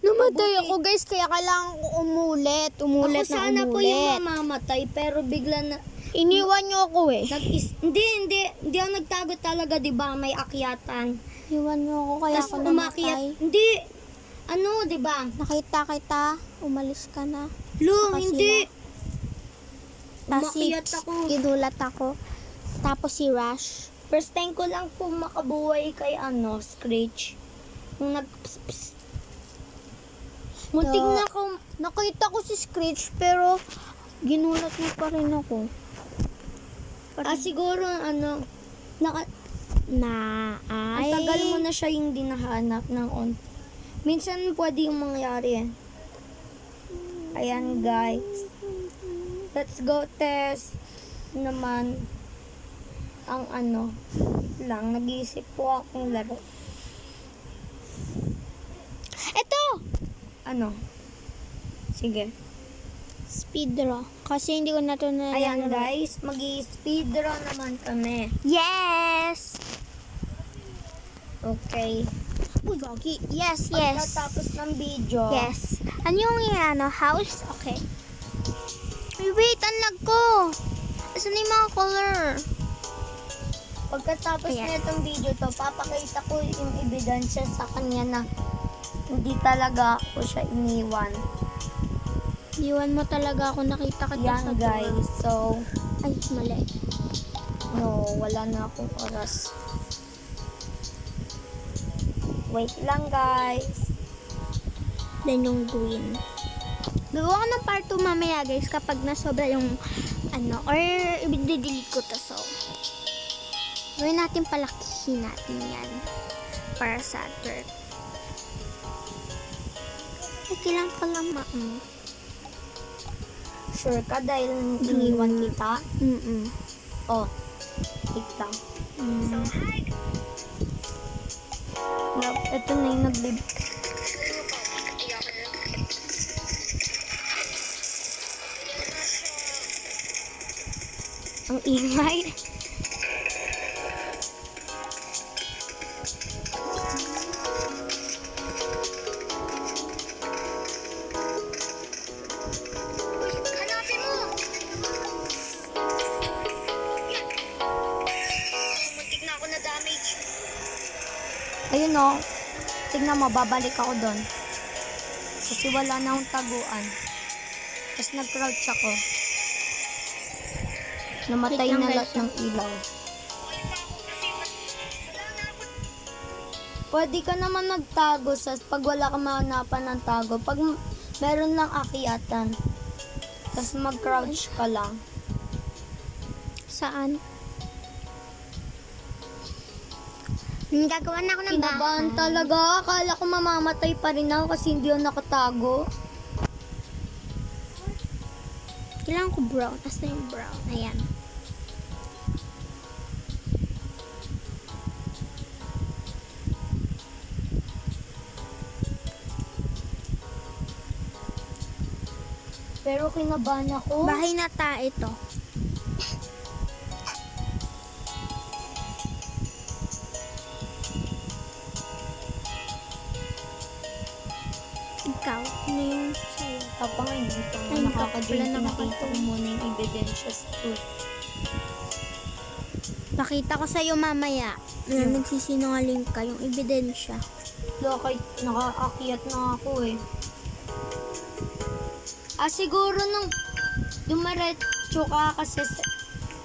Namatay ako guys, kaya kailangan ko umulit. Umulit Ako na sana po yung umulit. mamamatay, pero bigla na... Iniwan niyo ako eh. Hindi ako nagtago talaga, di ba? May akyatan. Iniwan niyo ako kaya Tapos ako umakyat. namatay. Hindi. Ano, di ba? Nakita kita, umalis ka na. Lo, Saka hindi. Tapos Umakyat ako. Ginulat ako. Tapos si Rush. First time ko lang po makabuhay kay Screech. Yung Muntik na ako. Nakita ko si Screech pero ginulat niya pa rin ako. Siguro, ang Ay. tagal mo na siya yung dinahanap ng Minsan pwede yung mangyari eh. Ayan guys. Let's go test naman ang nag-iisip po akong laro. Ito! Sige. Speedrun. Kasi hindi ko na ito na. Ayan guys, mag-i-speedrun naman kami. Yes! Okay. Uy, Gogi. Yes, yes. Pagkatapos ng video. Yes. Ano yung house? Okay. Wait, ang lag ko. Asan yung mga color? Pagkatapos Ayan. nitong video to, papakita ko yung ebidensya sa kanya na hindi talaga ako siya iniwan. Iwan mo talaga ako, nakita kita Yan sa guys, so Ay, mali. no, wala na akong oras. Wait lang guys. Then yung green. Gagawa ko ng part 2 mamaya guys kapag nasobra yung or i-delete ko to, so gawin natin, palakihin natin yan para sa third. Kailangan ko lang Sure ka dahil iniwan kita? Oh, wait lang. Ito na yung nag-live. Ang ingay. Hanapin mo! Muntik na ako na damage. Ayun o. Tignan mo, babalik ako doon. Kasi wala na akong taguan. Tapos nag-crouch ako. Namatay Wait lang, na guys. lahat ng ilaw. Pwede ka naman magtago pag wala ka mahanapan ng tago. Pag meron lang akyatan. Tapos mag-crouch ka lang. Saan? Gagawa na ako ng Kinabahan talaga. Akala ko mamamatay pa rin ako kasi hindi ako nakatago. Kailangan ko brown. Asa yung brown? Ayan. Pero kinabahan ako. Bahay na ito. Ikaw, ano yung sa'yo? Kapag nga hindi pa Ay, nakaka-join, wala na nakita ko muna yung ebidensya sa truth. Pakita ko sa'yo mamaya na nagsisinungaling ka, yung ebidensya. Kahit nakaakyat na ako eh. Siguro nung dumaretso ka kasi,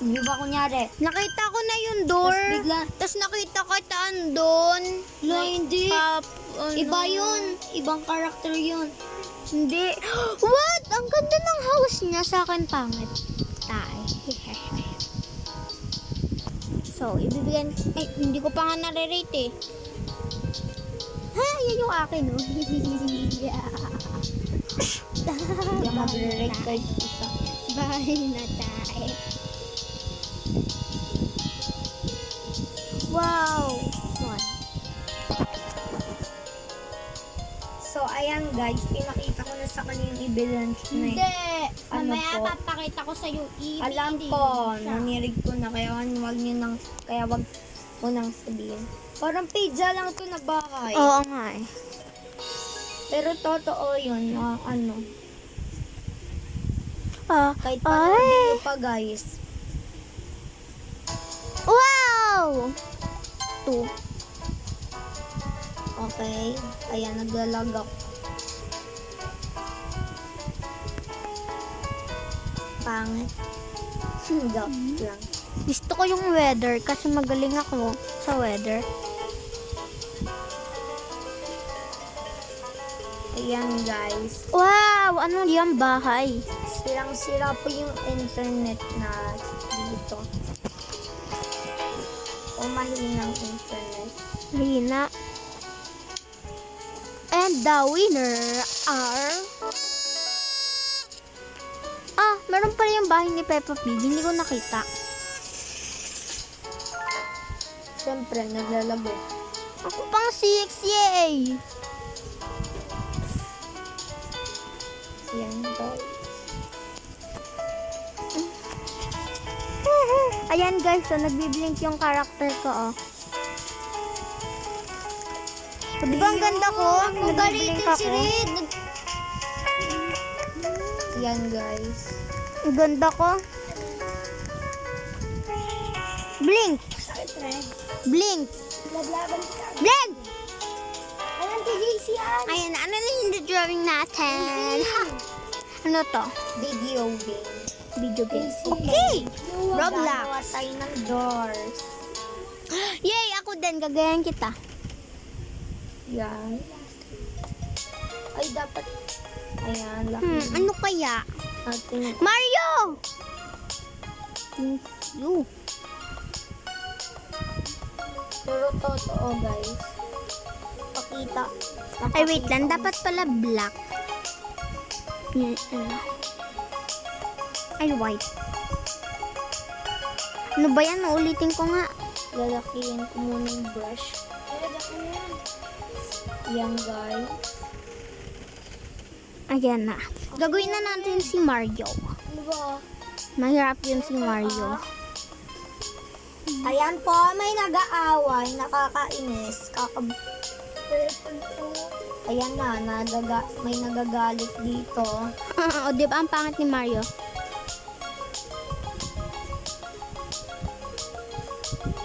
di ba kunyari? Nakita ko na yung door. Tapos bigla, Tapos nakita ko andon. hindi. Ano? Iba yun. Ibang karakter yun. Hindi. What? Ang ganda ng house niya. Sa akin pangit. Tay. So, ibibigyan. Ay, hindi ko pa nga nare-rate eh. Ha? Yan yung akin, no? Hindi mag-rate kahit isa. Bahay na tayo. Wow! One. So, ayan guys, pinakita ko na sa kanya yung evidence na Hindi. yun. Ano Mamaya po? papakita ko sa yung Alam ko, nanirig ko na, kaya wag mo nang sabihin. Parang pizza lang to na bahay. Oo nga eh. Pero totoo yun, na ano. Kahit Ay! panoodin nyo pa guys. Wow! 2. Okay. Ayan, naglalag ako. Pangit. Joke lang. Gusto ko yung weather kasi magaling ako sa weather. Ayan guys. Wow! Ano yan bahay? Sirang-sira po yung internet na dito. O mahinang internet. Hina. And the winner are... meron pala yung bahay ni Peppa Pig. Hindi ko nakita. Siyempre, naglalabo. Ako pang 6, yay! Ayan guys. Ayan guys, so nagbiblink yung character ko, oh. So, di ba ang ganda ko? Nagbiblink ako. Ayan guys. Ang ganda ko. Blink! Blink! Blink! Ayan kay JC yan. Ayan, ano na yung drawing natin? Ha? Ano to? Video game. Video game. Okay! Roblox. Gagawa tayo ng doors. Yay! Ako din. Gagayan kita. Yan. Ay, dapat. Ayan, laki. Ano kaya? Ating Mario! Thank you. pero totoo, guys. Pakita. Ay, wait lang. Dapat pala black. Yun, ano. Ay, white. Ano ba yan? Ulitin ko nga. Lalakihin ko muna yung brush. Yan, guys. Ayan na. Gagawin na natin si Mario. Ano ba? Mahirap yun si Mario. Ayan po, may nag-aaway, nakakainis, Ayan na, may nagagalit dito. O, di ba ang pangit ni Mario?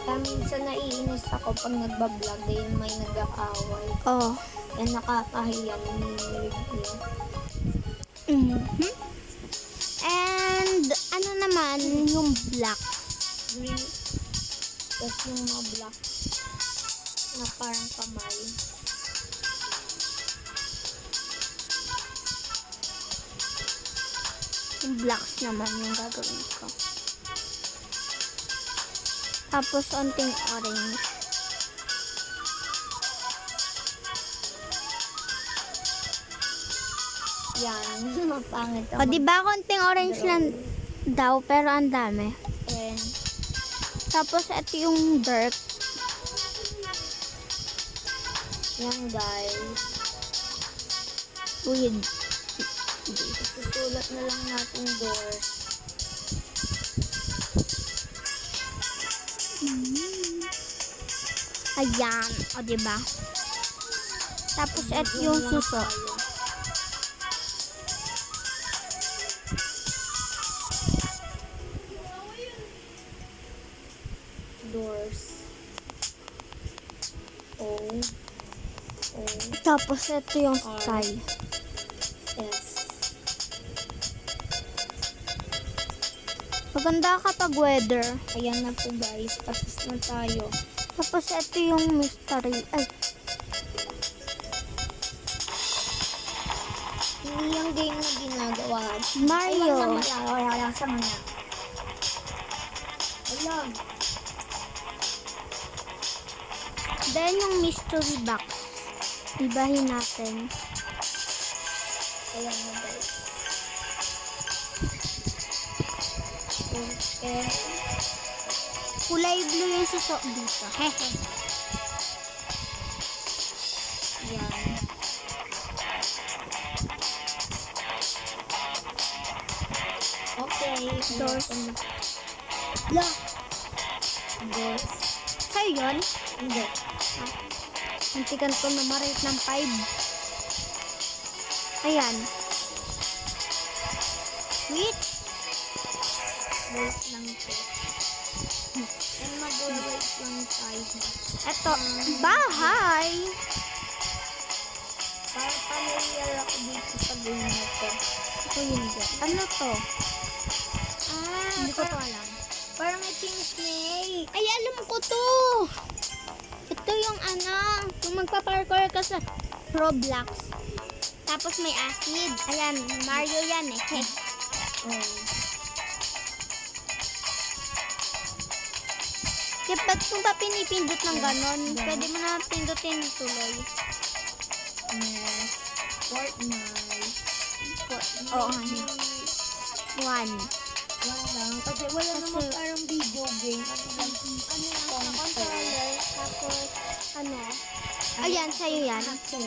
Kaya minsan naiinis ako pag nagbablog dahil may nag-aaway. Oh. Yan nakakahiya, nininig niya. Mhm. And, ano naman, yung black. Green. Tapos yung mga black na parang kamay. Yung blacks naman yung gagawin ko. Tapos, onting orange. Yan, mapangit O, di ba konting orange lang daw, pero ang dami. And, Tapos, ito yung dark. yan guys. With Susulat na lang natin doors. Ayan. O, diba? Tapos, ito yung suso. Doors. Oh. Tapos, ito yung sky. S. Maganda kapag weather. Ayan na po guys. Tapos na tayo. Tapos, ito yung mystery. Ay, Hindi yung game na ginagawa. Mario. Wala sa mga. Alam. Then, yung mystery box. Ibahin natin. Ayan na guys. Okay. Kulay blue yung suso dito. Hehe. Yan. Okay. Doors. Lock. Doors. Sa'yo yun? Hindi. Muntikan ko na ma-rate ng 5. Ayan. Which? Wait lang po. And mag-wait lang tayo. Eto, bahay. Para familiar ako dito sa game na to. Ako hindi. Ano to? Hindi ko to alam. Parang ito yung snake. Ay, alam ko to. Ito yung yung magpa-parkour ka sa Roblox. Tapos may acid. Ayan, Mario yan eh. Heh. Oh. Kaya ba't kung pa pinipindot ng ganon, pwede mo na pindutin tuloy. Next. Fortnite. Oo, one. Wala lang. Kasi wala Kasi- naman parang video game. Ano lang? Ano lang, Console. controller, tapos ayan, sa'yo yan. Okay.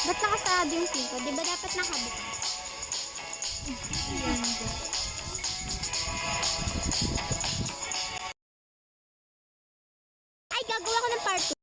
Ba't nakasarado yung pinto? Di ba dapat nakabukas? Yan, guys. Ay, gagawa ko ng part 2.